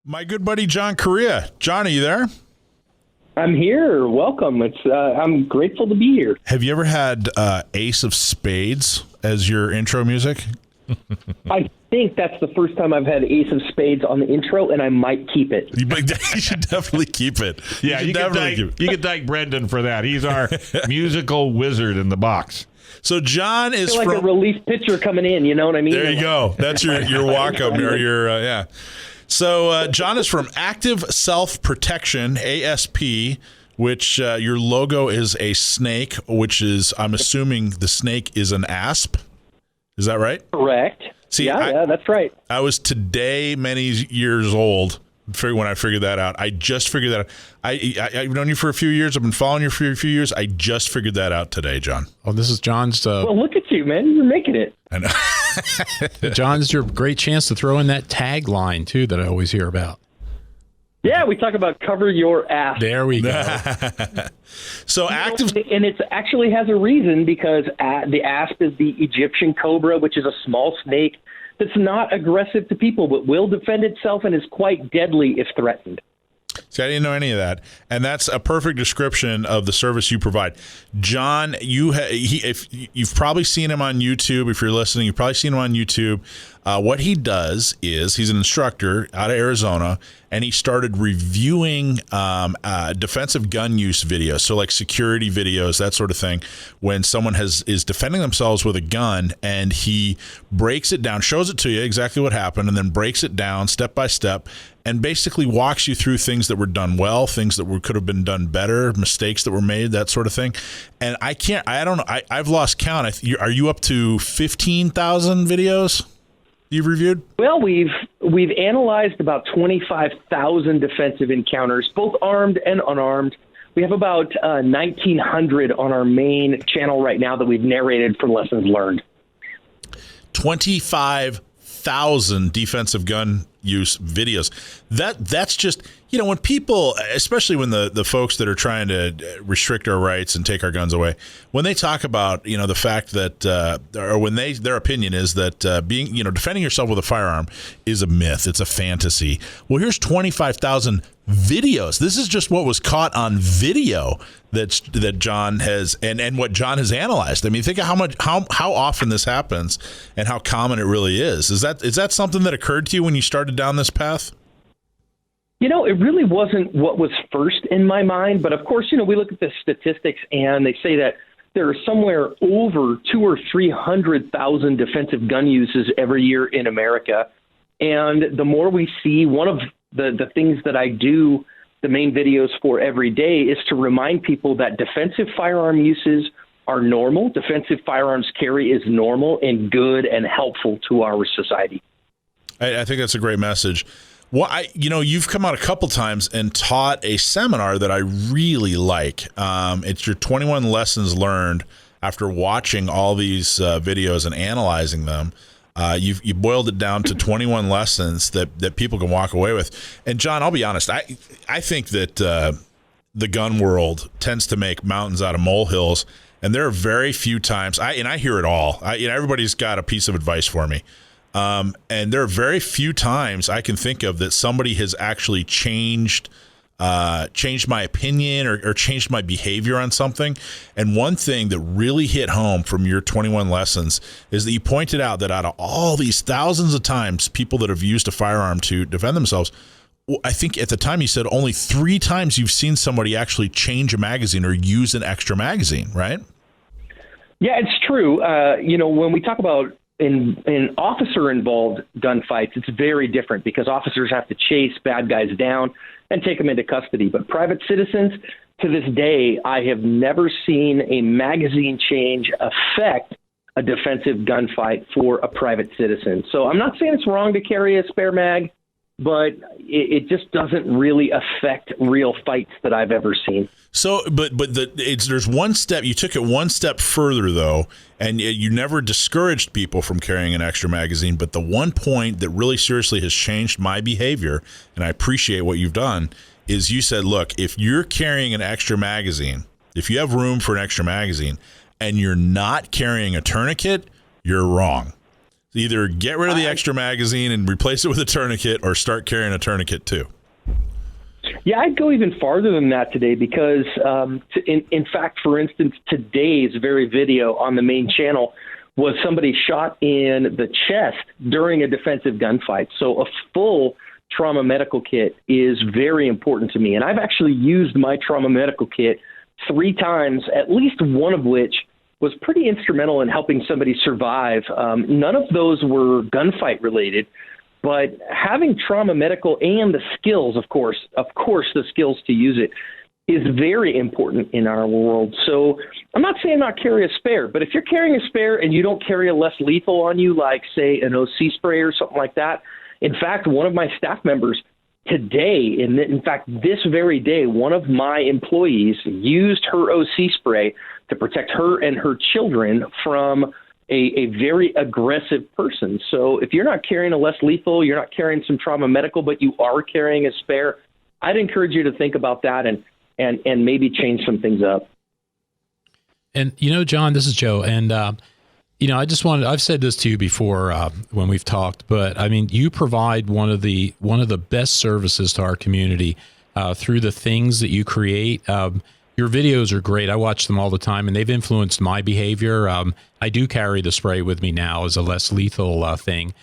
My good buddy John Correia. John, are you there? I'm here. Welcome. I'm grateful to be here. Have you ever had Ace of Spades as your intro music? I think that's the first time I've had Ace of Spades on the intro, and I might keep it. You should definitely keep it. Yeah, you can thank Brendan for that. He's our musical wizard in the box. So John is like a relief pitcher coming in. You know what I mean? There you go. That's your walk-up or your yeah. So John is from Active Self-Protection, ASP, which your logo is a snake, which is, I'm assuming the snake is an asp. Is that right? Correct. See, yeah, that's right. I was today many years old when I figured that out. I just figured that out. I've known you for a few years. I've been following you for a few years. I just figured that out today, John. Oh, this is John's. Well, look at you, man. You're making it. I know. John's your great chance to throw in that tagline, too, that I always hear about. Yeah, we talk about cover your ass. There we go. So active, and it actually has a reason, because the asp is the Egyptian cobra, which is a small snake that's not aggressive to people, but will defend itself and is quite deadly if threatened. See, I didn't know any of that, and that's a perfect description of the service you provide. John, if you've probably seen him on YouTube. If you're listening, you've probably seen him on YouTube. What he does is he's an instructor out of Arizona, and he started reviewing defensive gun use videos, so like security videos, that sort of thing, when someone is defending themselves with a gun, and he breaks it down, shows it to you exactly what happened, and then breaks it down step by step, and basically walks you through things that were done well, things that could have been done better, mistakes that were made, that sort of thing. And I don't know, I've lost count. Are you up to 15,000 videos you've reviewed? Well, we've analyzed about 25,000 defensive encounters, both armed and unarmed. We have about 1,900 on our main channel right now that we've narrated from lessons learned. 25,000 defensive gun use videos. That's just, when people, especially when the folks that are trying to restrict our rights and take our guns away, when they talk about, the fact that, or when their opinion is that defending yourself with a firearm is a myth, it's a fantasy. Well, here's 25,000 videos. This is just what was caught on video that John has and what John has analyzed. I mean, think of how often this happens and how common it really is. Is that something that occurred to you when you started down this path? It really wasn't what was first in my mind, but of course, we look at the statistics and they say that there are somewhere over 200,000 or 300,000 defensive gun uses every year in America. And the more we see, one of the things that I do the main videos for every day is to remind people that defensive firearm uses are normal. Defensive firearms carry is normal and good and helpful to our society. I think that's a great message. Well, you've come out a couple times and taught a seminar that I really like. It's your 21 lessons learned after watching all these videos and analyzing them. You boiled it down to 21 lessons that people can walk away with. And John, I'll be honest, I think that the gun world tends to make mountains out of molehills, and there are very few times. I hear it all. Everybody's got a piece of advice for me. And there are very few times I can think of that somebody has actually changed my opinion or changed my behavior on something. And one thing that really hit home from your 21 lessons is that you pointed out that out of all these thousands of times people that have used a firearm to defend themselves, I think at the time you said only 3 times you've seen somebody actually change a magazine or use an extra magazine, right? Yeah, it's true. When we talk about in officer-involved gunfights, it's very different because officers have to chase bad guys down and take them into custody. But private citizens, to this day, I have never seen a magazine change affect a defensive gunfight for a private citizen. So I'm not saying it's wrong to carry a spare mag, but it just doesn't really affect real fights that I've ever seen. So, there's one step. You took it one step further, though, and you never discouraged people from carrying an extra magazine. But the one point that really seriously has changed my behavior, and I appreciate what you've done, is you said, look, if you're carrying an extra magazine, if you have room for an extra magazine, and you're not carrying a tourniquet, you're wrong. Either get rid of the extra magazine and replace it with a tourniquet, or start carrying a tourniquet too. Yeah, I'd go even farther than that today because, in fact, for instance, today's very video on the main channel was somebody shot in the chest during a defensive gunfight. So a full trauma medical kit is very important to me. And I've actually used my trauma medical kit 3 times, at least one of which was pretty instrumental in helping somebody survive. None of those were gunfight related, but having trauma medical and the skills, of course, the skills to use it is very important in our world. So I'm not saying not carry a spare, but if you're carrying a spare and you don't carry a less lethal on you, like say an OC spray or something like that. In fact, one of my staff members today, in fact, this very day, one of my employees used her OC spray to protect her and her children from a very aggressive person. So if you're not carrying a less lethal, you're not carrying some trauma medical, but you are carrying a spare, I'd encourage you to think about that and maybe change some things up. And, John, this is Joe. And, I've said this to you before when we've talked, but I mean, you provide one of the best services to our community through the things that you create. Your videos are great. I watch them all the time, and they've influenced my behavior. I do carry the spray with me now as a less lethal thing.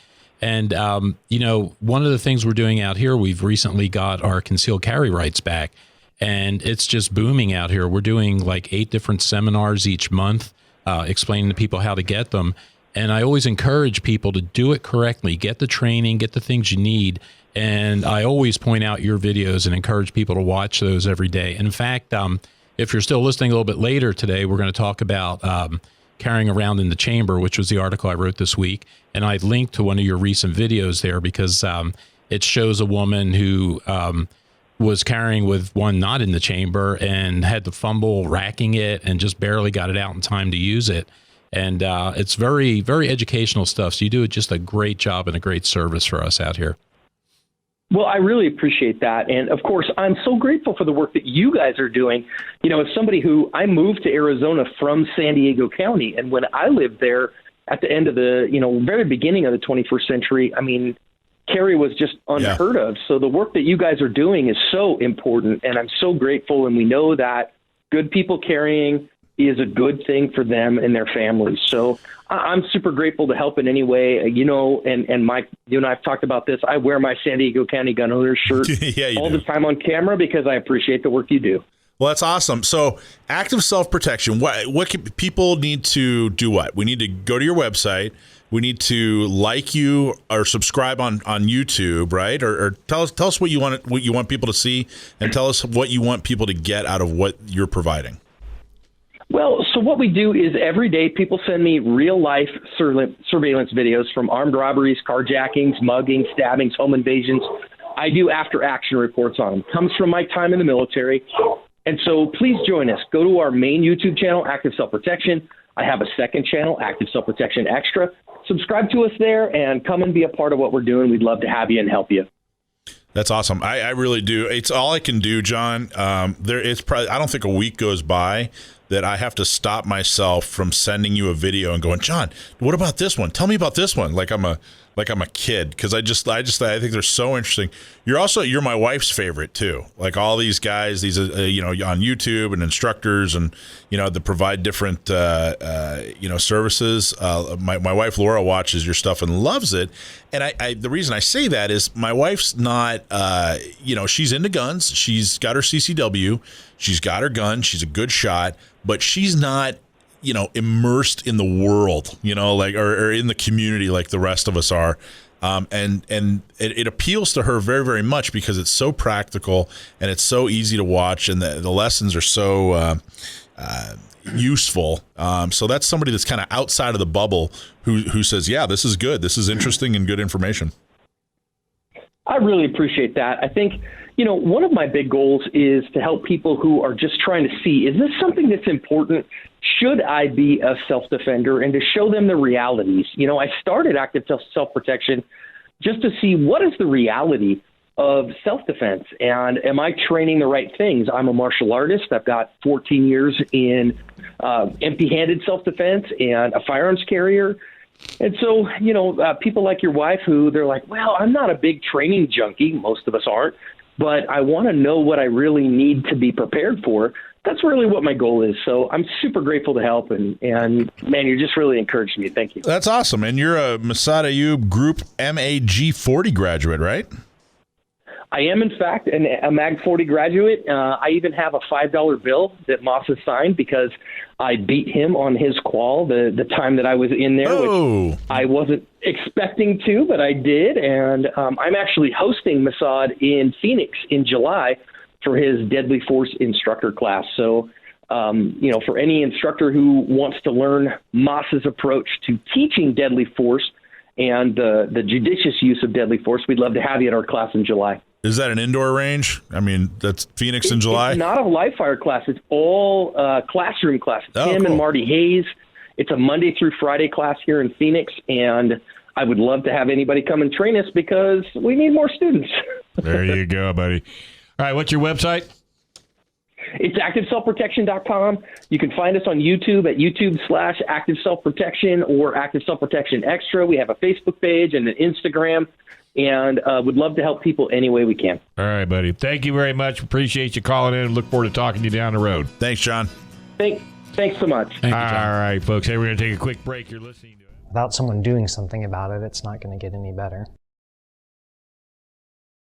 And, one of the things we're doing out here, we've recently got our concealed carry rights back, and it's just booming out here. We're doing like 8 different seminars each month, explaining to people how to get them. And I always encourage people to do it correctly, get the training, get the things you need. And I always point out your videos and encourage people to watch those every day. And in fact, if you're still listening a little bit later today, we're going to talk about carrying around in the chamber, which was the article I wrote this week. And I linked to one of your recent videos there because it shows a woman who was carrying with one not in the chamber and had to fumble racking it and just barely got it out in time to use it. And it's very, very educational stuff. So you do just a great job and a great service for us out here. Well, I really appreciate that. And of course, I'm so grateful for the work that you guys are doing. As somebody who I moved to Arizona from San Diego County, and when I lived there at the end of the, very beginning of the 21st century, I mean, carry was just unheard of. So the work that you guys are doing is so important, and I'm so grateful. And we know that good people carrying is a good thing for them and their families. So I'm super grateful to help in any way, and Mike, you and I have talked about this. I wear my San Diego County gun owner shirt all the time on camera because I appreciate the work you do. Well, that's awesome. So active self-protection, what can people need to do? What we need to go to your website. We need to like you or subscribe on YouTube, right? Or tell us what you want people to see, and tell us what you want people to get out of what you're providing. Well, so what we do is every day people send me real-life surveillance videos from armed robberies, carjackings, muggings, stabbings, home invasions. I do after-action reports on them. Comes from my time in the military. And so please join us. Go to our main YouTube channel, Active Self-Protection. I have a second channel, Active Self-Protection Extra. Subscribe to us there and come and be a part of what we're doing. We'd love to have you and help you. That's awesome. I really do. It's all I can do, John. It's probably, I don't think a week goes by that I have to stop myself from sending you a video and going, John, what about this one? Tell me about this one. Like I'm a kid, because I think they're so interesting. You're my wife's favorite too. Like all these guys, these on YouTube and instructors and that provide different services. My wife Laura watches your stuff and loves it. And I the reason I say that is my wife's not she's into guns. She's got her CCW. She's got her gun. She's a good shot, but she's not immersed in the world, or in the community like the rest of us are. And it appeals to her very, very much because it's so practical and it's so easy to watch, and the lessons are so useful. So that's somebody that's kind of outside of the bubble who says, yeah, this is good. This is interesting and good information. I really appreciate that. I think, one of my big goals is to help people who are just trying to see, is this something that's important? Should I be a self-defender? And to show them the realities. I started Active Self-Protection just to see what is the reality of self-defense, and am I training the right things? I'm a martial artist. I've got 14 years in empty-handed self-defense and a firearms carrier. And so, people like your wife who they're like, well, I'm not a big training junkie. Most of us aren't, but I want to know what I really need to be prepared for. That's really what my goal is. So I'm super grateful to help. And man, you just really encouraged me. Thank you. That's awesome. And you're a Masada Ayub Group MAG 40 graduate, right? I am, in fact, a MAG 40 graduate. I even have a $5 bill that Moss has signed because I beat him on his qual the time that I was in there, which I wasn't expecting to, but I did. And I'm actually hosting Mossad in Phoenix in July for his Deadly Force instructor class. So, for any instructor who wants to learn Moss's approach to teaching Deadly Force and the judicious use of Deadly Force, we'd love to have you at our class in July. Is that an indoor range? I mean, that's Phoenix in July? It's not a live fire class. It's all classroom class. Tim and Marty Hayes. It's a Monday through Friday class here in Phoenix, and I would love to have anybody come and train us because we need more students. There you go, buddy. All right, what's your website? It's ActiveSelfProtection.com. You can find us on YouTube at YouTube/Active Self Protection or Active Self Protection Extra. We have a Facebook page and an Instagram, and would love to help people any way we can. All right, buddy. Thank you very much. Appreciate you calling in and look forward to talking to you down the road. Thanks, John. Thanks so much. Thank you, John. All right, folks. Hey, we're going to take a quick break. You're listening to it. Without someone doing something about it, it's not going to get any better.